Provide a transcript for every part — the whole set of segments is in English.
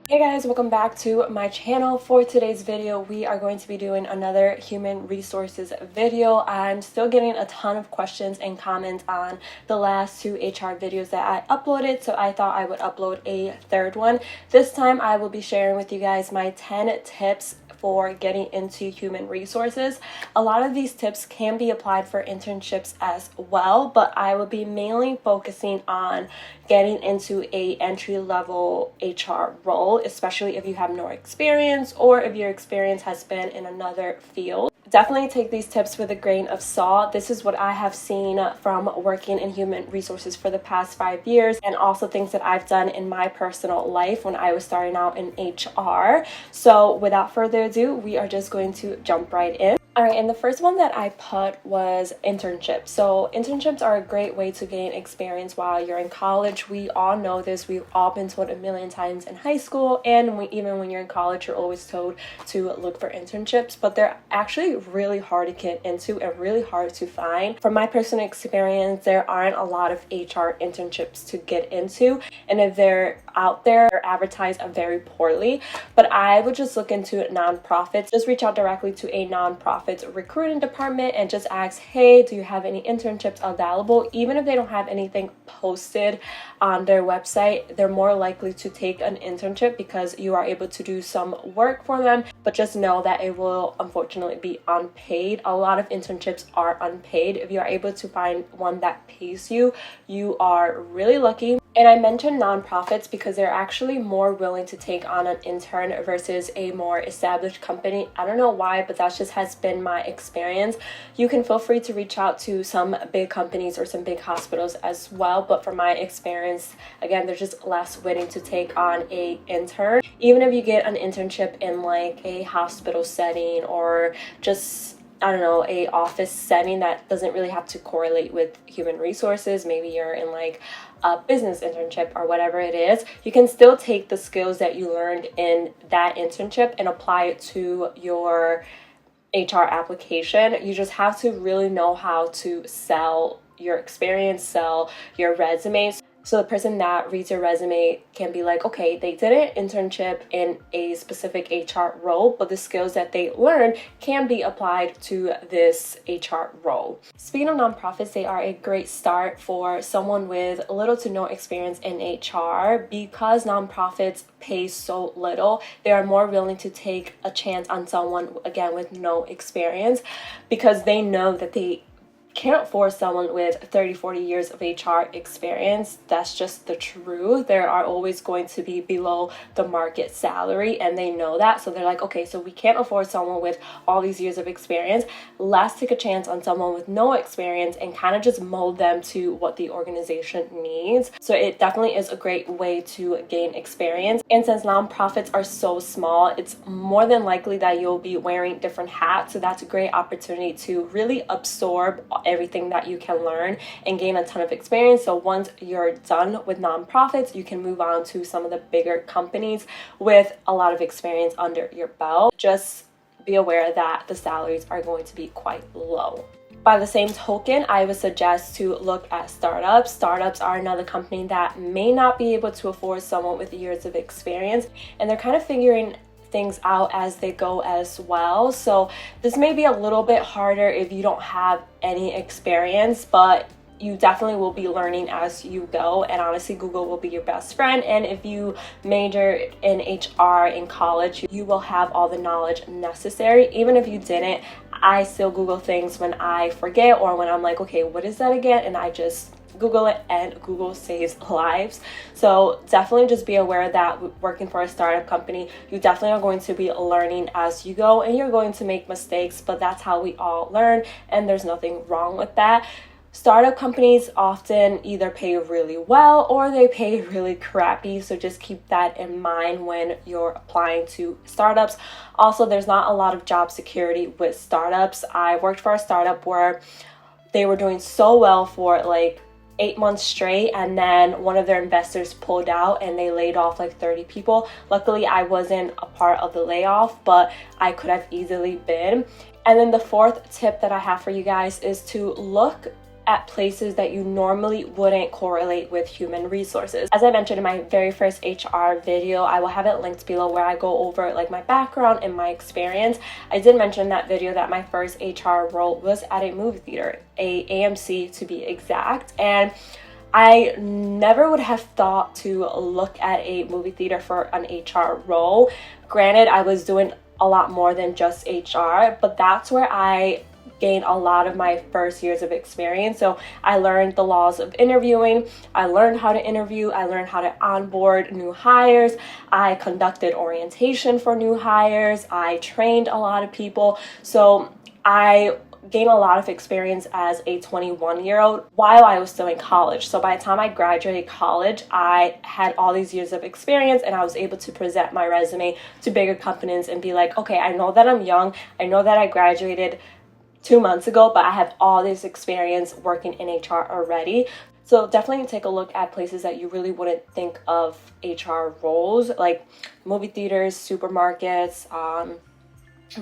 Hey guys, welcome back to my channel. For today's video, we are going to be doing another human resources video. I'm still getting a ton of questions and comments on the last two HR videos that I uploaded, so I thought I would upload a third one. This time I will be sharing with you guys my 10 tips for getting into human resources. A lot of these tips can be applied for internships as well, but I will be mainly focusing on getting into a entry-level HR role, especially if you have no experience or if your experience has been in another field. Definitely take these tips with a grain of salt. This is what I have seen from working in human resources for the past 5 years, and also things that I've done in my personal life when I was starting out in HR. So without further ado, we are just going to jump right in. Alright, and the first one that I put was internships. So internships are a great way to gain experience while you're in college. We all know this. We've all been told a million times in high school, and even when you're in college, you're always told to look for internships, but they're actually really hard to get into and really hard to find. From my personal experience, there aren't a lot of HR internships to get into, and if they're out there, they're advertised very poorly. But I would just look into nonprofits. Just reach out directly to a nonprofit recruiting department and just ask, hey, do you have any internships available? Even if they don't have anything posted on their website, they're more likely to take an internship because you are able to do some work for them. But just know that it will unfortunately be unpaid. A lot of internships are unpaid. If you are able to find one that pays you, you are really lucky. And I mentioned nonprofits because they're actually more willing to take on an intern versus a more established company. I don't know why, but that just has been my experience. You can feel free to reach out to some big companies or some big hospitals as well, but from my experience, again, they're just less willing to take on a intern. Even if you get an internship in like a hospital setting or just, I don't know, a office setting that doesn't really have to correlate with human resources. Maybe you're in like a business internship or whatever it is. You can still take the skills that you learned in that internship and apply it to your HR application. You just have to really know how to sell your experience, sell your resume. So the person that reads your resume can be like, okay, they did an internship in a specific HR role, but the skills that they learned can be applied to this HR role. Speaking of nonprofits, they are a great start for someone with little to no experience in HR. Because nonprofits pay so little, they are more willing to take a chance on someone, again, with no experience, because they know that they can't force someone with 30-40 years of HR experience. That's just the truth. There are always going to be below the market salary, and they know that. So they're like, okay, so we can't afford someone with all these years of experience. Let's take a chance on someone with no experience and kind of just mold them to what the organization needs. So it definitely is a great way to gain experience. And since nonprofits are so small, it's more than likely that you'll be wearing different hats. So that's a great opportunity to really absorb everything that you can learn and gain a ton of experience. So once you're done with nonprofits, you can move on to some of the bigger companies with a lot of experience under your belt. Just be aware that the salaries are going to be quite low. By the same token, I would suggest to look at startups. Startups are another company that may not be able to afford someone with years of experience, and they're kind of figuring things out as they go as well. So this may be a little bit harder if you don't have any experience, but you definitely will be learning as you go. And honestly, Google will be your best friend. And if you major in HR in college, you will have all the knowledge necessary. Even if you didn't, I still Google things when I forget or when I'm like, okay, what is that again? And I just Google it, and Google saves lives. So definitely just be aware that working for a startup company, you definitely are going to be learning as you go, and you're going to make mistakes, but that's how we all learn, and there's nothing wrong with that. Startup companies often either pay really well or they pay really crappy, so just keep that in mind when you're applying to startups. Also, there's not a lot of job security with startups. I worked for a startup where they were doing so well for like 8 months straight, and then one of their investors pulled out and they laid off like 30 people. Luckily, I wasn't a part of the layoff, but I could have easily been. And then the fourth tip that I have for you guys is to look at places that you normally wouldn't correlate with human resources. As I mentioned in my very first HR video, I will have it linked below, where I go over like my background and my experience. I did mention in that video that my first HR role was at a movie theater, a AMC to be exact, and I never would have thought to look at a movie theater for an HR role. Granted, I was doing a lot more than just HR, but that's where I gained a lot of my first years of experience. So I learned the laws of interviewing, I learned how to interview, I learned how to onboard new hires, I conducted orientation for new hires, I trained a lot of people. So I gained a lot of experience as a 21-year-old while I was still in college. So by the time I graduated college, I had all these years of experience, and I was able to present my resume to bigger companies and be like, okay, I know that I'm young, I know that I graduated 2 months ago, but I have all this experience working in HR already. So definitely take a look at places that you really wouldn't think of HR roles, like movie theaters, supermarkets,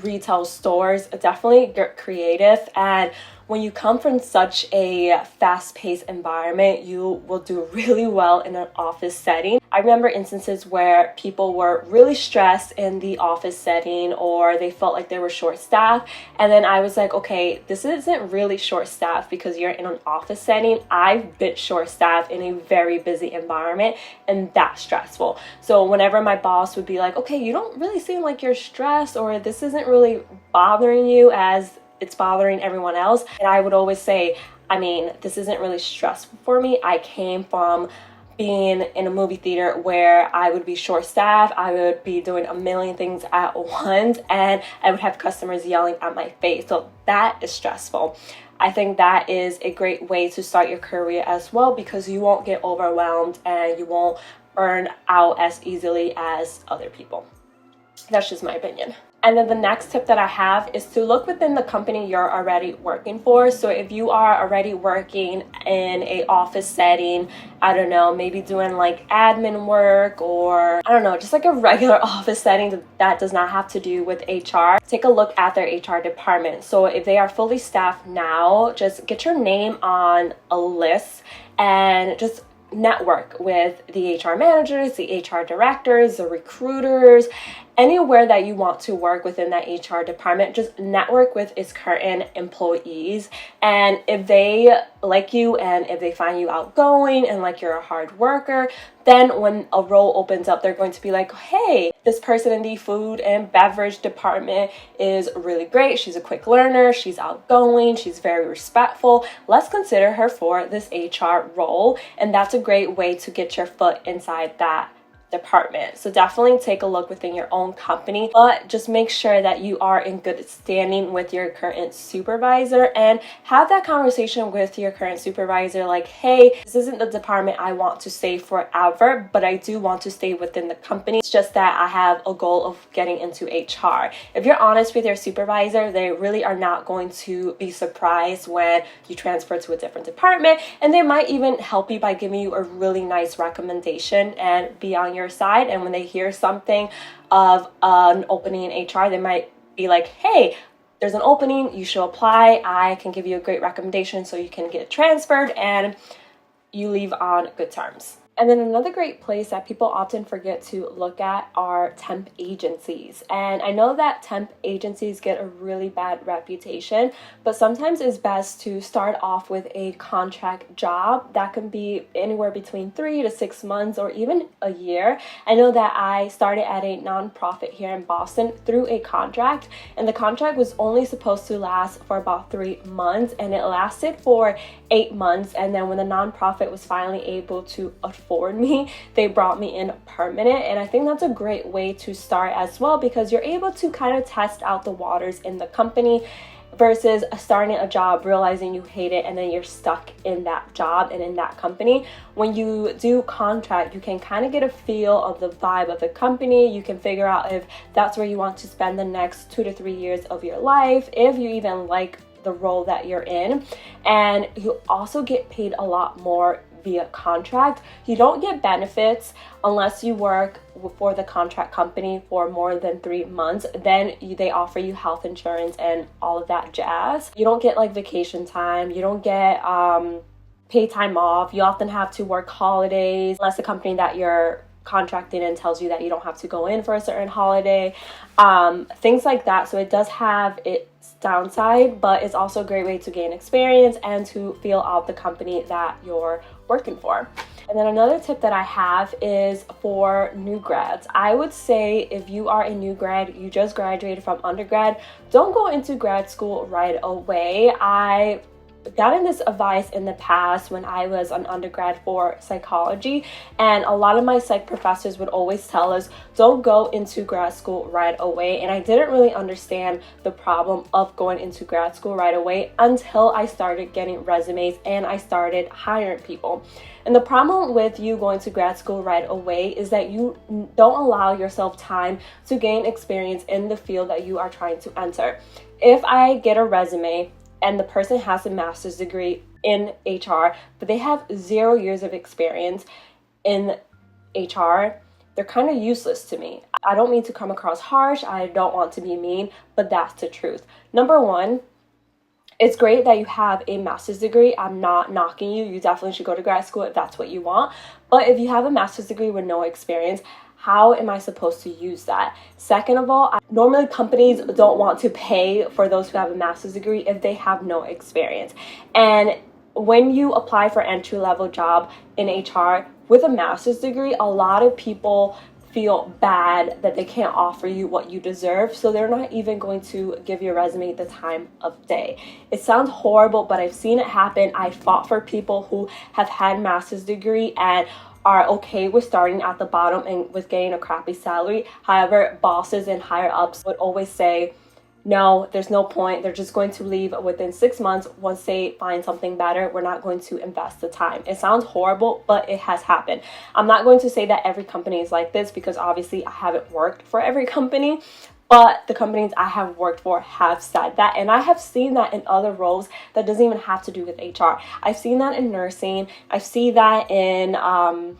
retail stores. Definitely get creative, and when you come from such a fast-paced environment, you will do really well in an office setting. I remember instances where people were really stressed in the office setting, or they felt like they were short-staffed, and then I was like, okay, this isn't really short-staffed because you're in an office setting. I've been short-staffed in a very busy environment, and that's stressful. So whenever my boss would be like, okay, you don't really seem like you're stressed, or this isn't really bothering you as it's bothering everyone else, and I would always say, I mean, this isn't really stressful for me. I came from being in a movie theater where I would be short-staffed, I would be doing a million things at once, and I would have customers yelling at my face. So that is stressful. I think that is a great way to start your career as well, because you won't get overwhelmed and you won't burn out as easily as other people. That's just my opinion. And then the next tip that I have is to look within the company you're already working for. So if you are already working in a office setting, I don't know, maybe doing like admin work, or I don't know, just like a regular office setting that does not have to do with HR, take a look at their HR department. So if they are fully staffed now, just get your name on a list and just network with the HR managers, the HR directors, the recruiters, anywhere that you want to work within that HR department. Just network with its current employees, and if they like you and if they find you outgoing and like you're a hard worker, then when a role opens up, they're going to be like, hey, this person in the food and beverage department is really great. She's a quick learner, she's outgoing, she's very respectful. Let's consider her for this HR role. And that's a great way to get your foot inside that department. So definitely take a look within your own company, but just make sure that you are in good standing with your current supervisor, and have that conversation with your current supervisor like, hey, this isn't the department I want to stay forever, but I do want to stay within the company. It's just that I have a goal of getting into HR. If you're honest with your supervisor, they really are not going to be surprised when you transfer to a different department, and they might even help you by giving you a really nice recommendation and be on your side. And when they hear something of an opening in HR, they might be like, hey, there's an opening, you should apply, I can give you a great recommendation so you can get transferred and you leave on good terms. And then another great place that people often forget to look at are temp agencies. And I know that temp agencies get a really bad reputation, but sometimes it's best to start off with a contract job that can be anywhere between 3 to 6 months or even a year. I know that I started at a nonprofit here in Boston through a contract, and the contract was only supposed to last for about 3 months, and it lasted for 8 months. And then when the nonprofit was finally able to afford me, they brought me in permanent. And I think that's a great way to start as well, because you're able to kind of test out the waters in the company versus starting a job, realizing you hate it, and then you're stuck in that job and in that company. When you do contract, you can kind of get a feel of the vibe of the company. You can figure out if that's where you want to spend the next 2 to 3 years of your life, if you even like the role that you're in. And you also get paid a lot more via contract. You don't get benefits unless you work for the contract company for more than 3 months. Then they offer you health insurance and all of that jazz. You don't get like vacation time. You don't get paid time off. You often have to work holidays unless the company that you're contracted in tells you that you don't have to go in for a certain holiday, things like that. So it does have its downside, but it's also a great way to gain experience and to feel out the company that you're working for. And then another tip that I have is for new grads. I would say if you are a new grad, you just graduated from undergrad, don't go into grad school right away. I gotten this advice in the past when I was an undergrad for psychology, and a lot of my psych professors would always tell us don't go into grad school right away. And I didn't really understand the problem of going into grad school right away until I started getting resumes and I started hiring people. And the problem with you going to grad school right away is that you don't allow yourself time to gain experience in the field that you are trying to enter. If I get a resume and the person has a master's degree in HR, but they have 0 years of experience in HR, they're kind of useless to me. I don't mean to come across harsh, I don't want to be mean, but that's the truth. Number one, it's great that you have a master's degree. I'm not knocking you. You definitely should go to grad school if that's what you want. But if you have a master's degree with no experience, how am I supposed to use that? Second of all, normally companies don't want to pay for those who have a master's degree if they have no experience. And when you apply for entry-level job in HR with a master's degree, a lot of people feel bad that they can't offer you what you deserve, so they're not even going to give your resume the time of day. It sounds horrible, but I've seen it happen. I fought for people who have had master's degree and are okay with starting at the bottom and with getting a crappy salary. However, bosses and higher ups would always say, no, there's no point. They're just going to leave within 6 months. Once they find something better, we're not going to invest the time. It sounds horrible, but it has happened. I'm not going to say that every company is like this because obviously I haven't worked for every company, but the companies I have worked for have said that. And I have seen that in other roles that doesn't even have to do with HR. I've seen that in nursing. I've seen that in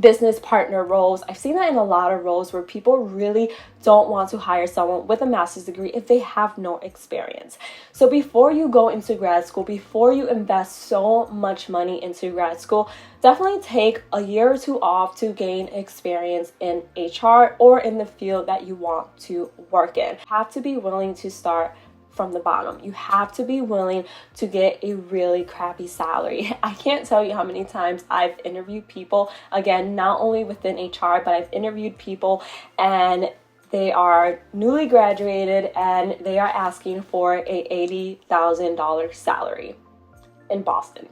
business partner roles. I've seen that in a lot of roles where people really don't want to hire someone with a master's degree if they have no experience. So before you go into grad school, before you invest so much money into grad school, definitely take a year or two off to gain experience in HR or in the field that you want to work in. You have to be willing to start from the bottom. You have to be willing to get a really crappy salary. I can't tell you how many times I've interviewed people, again, not only within HR, but I've interviewed people and they are newly graduated and they are asking for a $80,000 salary in Boston.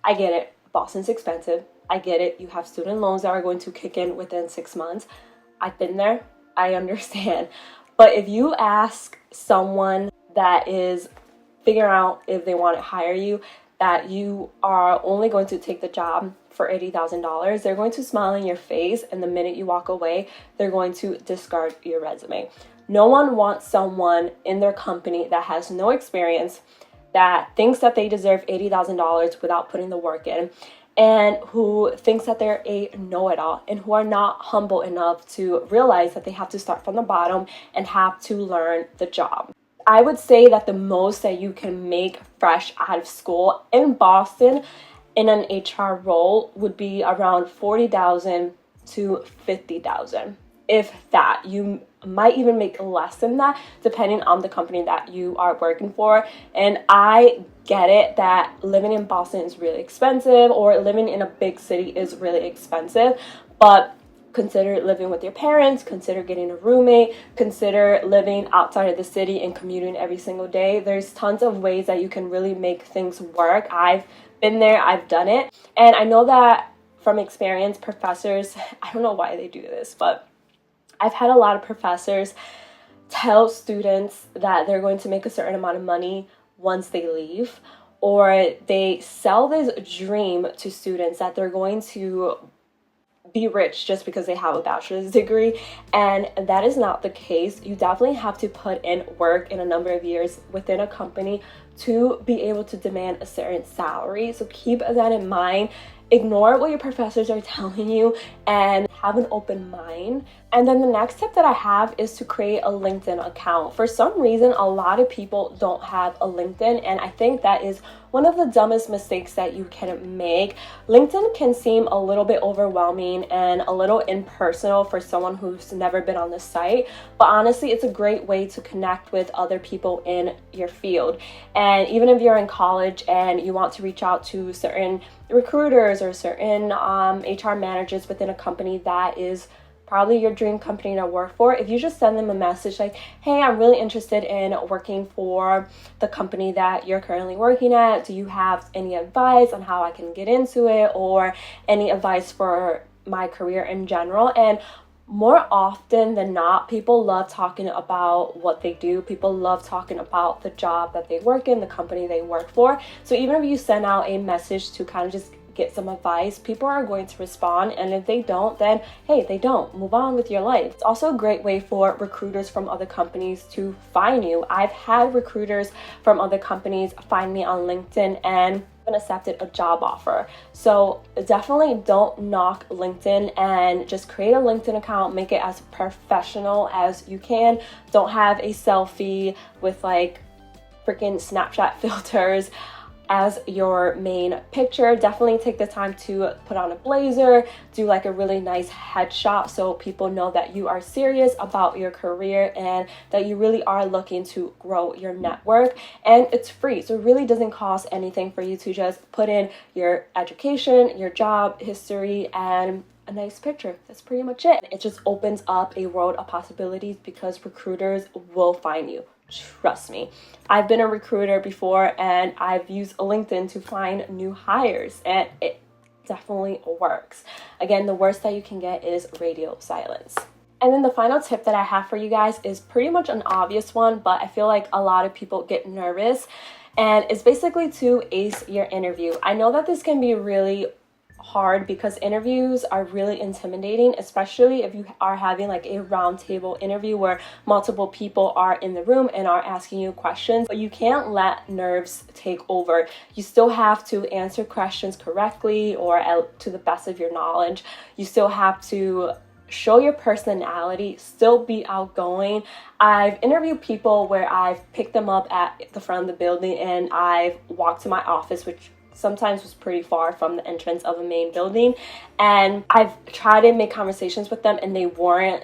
I get it. Boston's expensive. I get it. You have student loans that are going to kick in within 6 months. I've been there. I understand. But if you ask someone that is figuring out if they want to hire you, that you are only going to take the job for $80,000, they're going to smile in your face, and the minute you walk away, they're going to discard your resume. No one wants someone in their company that has no experience, that thinks that they deserve $80,000 without putting the work in, and who thinks that they're a know-it-all and who are not humble enough to realize that they have to start from the bottom and have to learn the job. I would say that the most that you can make fresh out of school in Boston in an HR role would be around $40,000 to $50,000. If that, you might even make less than that depending on the company that you are working for. And I get it that living in Boston is really expensive, or living in a big city is really expensive, but consider living with your parents, consider getting a roommate, consider living outside of the city and commuting every single day. There's tons of ways that you can really make things work. I've been there, I've done it, and I know that from experience, professors, I don't know why they do this, but I've had a lot of professors tell students that they're going to make a certain amount of money once they leave, or they sell this dream to students that they're going to be rich just because they have a bachelor's degree, and that is not the case. You definitely have to put in work in a number of years within a company to be able to demand a certain salary. So keep that in mind. Ignore what your professors are telling you and have an open mind. And then the next tip that I have is to create a LinkedIn account. For some reason, a lot of people don't have a LinkedIn, and I think that is one of the dumbest mistakes that you can make. LinkedIn can seem a little bit overwhelming and a little impersonal for someone who's never been on the site, but honestly, it's a great way to connect with other people in your field. And even if you're in college and you want to reach out to certain recruiters or certain HR managers within a company that is probably your dream company to work for, if you just send them a message like, hey, I'm really interested in working for the company that you're currently working at. Do you have any advice on how I can get into it, or any advice for my career in general? And more often than not, people love talking about what they do. People love talking about the job that they work in, the company they work for. So even if you send out a message to kind of just get some advice, people are going to respond, and if they don't, then hey, they don't. Move on with your life. It's also a great way for recruiters from other companies to find you. I've had recruiters from other companies find me on LinkedIn and accepted a job offer. So definitely don't knock LinkedIn, and just create a LinkedIn account. Make it as professional as you can. Don't have a selfie with like freaking Snapchat filters as your main picture. Definitely take the time to put on a blazer, do like a really nice headshot so people know that you are serious about your career and that you really are looking to grow your network. And it's free, so it really doesn't cost anything for you to just put in your education, your job history, and a nice picture. That's pretty much it. It just opens up a world of possibilities because recruiters will find you. Trust me. I've been a recruiter before, and I've used LinkedIn to find new hires, and it definitely works. Again, the worst that you can get is radio silence. And then the final tip that I have for you guys is pretty much an obvious one, but I feel like a lot of people get nervous, and it's basically to ace your interview. I know that this can be really hard because interviews are really intimidating, especially if you are having like a round table interview where multiple people are in the room and are asking you questions. But you can't let nerves take over. You still have to answer questions correctly, or to the best of your knowledge. You still have to show your personality, still be outgoing. I've interviewed people where I've picked them up at the front of the building and I've walked to my office, which sometimes was pretty far from the entrance of a main building, and I've tried to make conversations with them and they weren't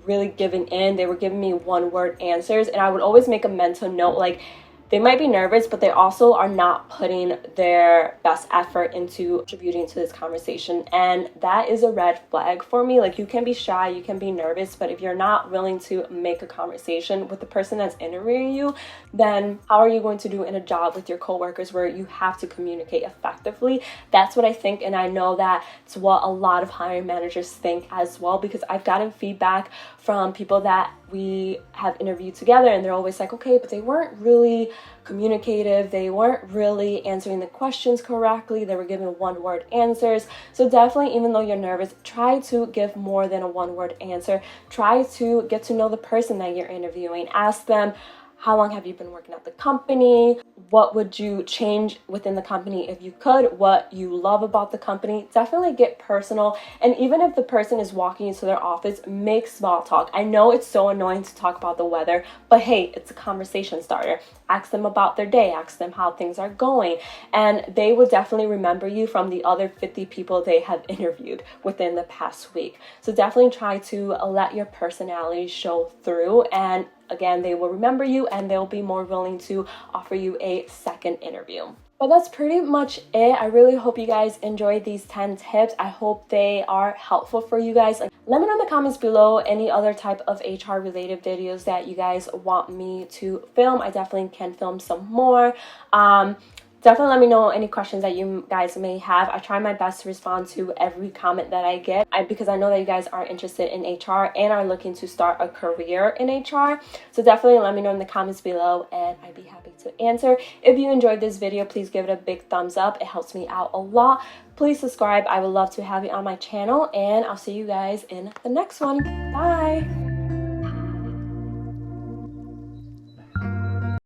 really giving in. They were giving me one-word answers, and I would always make a mental note, like, they might be nervous, but they also are not putting their best effort into contributing to this conversation. And that is a red flag for me. Like, you can be shy, you can be nervous, but if you're not willing to make a conversation with the person that's interviewing you, then how are you going to do in a job with your coworkers where you have to communicate effectively? That's what I think, and I know that it's what a lot of hiring managers think as well, because I've gotten feedback from people that we have interviewed together, and they're always like, okay, but they weren't really communicative, they weren't really answering the questions correctly, they were giving one-word answers. So definitely, even though you're nervous, try to give more than a one-word answer. Try to get to know the person that you're interviewing. Ask them, how long have you been working at the company? What would you change within the company if you could? What you love about the company? Definitely get personal. And even if the person is walking into their office, make small talk. I know it's so annoying to talk about the weather, but hey, it's a conversation starter. Ask them about their day. Ask them how things are going. And they will definitely remember you from the other 50 people they have interviewed within the past week. So definitely try to let your personality show through, and again, they will remember you and they'll be more willing to offer you a second interview. But that's pretty much it. I really hope you guys enjoyed these 10 tips. I hope they are helpful for you guys. Let me know in the comments below any other type of HR related videos that you guys want me to film. I definitely can film some more. Definitely let me know any questions that you guys may have. I try my best to respond to every comment that I get because I know that you guys are interested in HR and are looking to start a career in HR. So definitely let me know in the comments below and I'd be happy to answer. If you enjoyed this video, please give it a big thumbs up. It helps me out a lot. Please subscribe. I would love to have you on my channel, and I'll see you guys in the next one. Bye!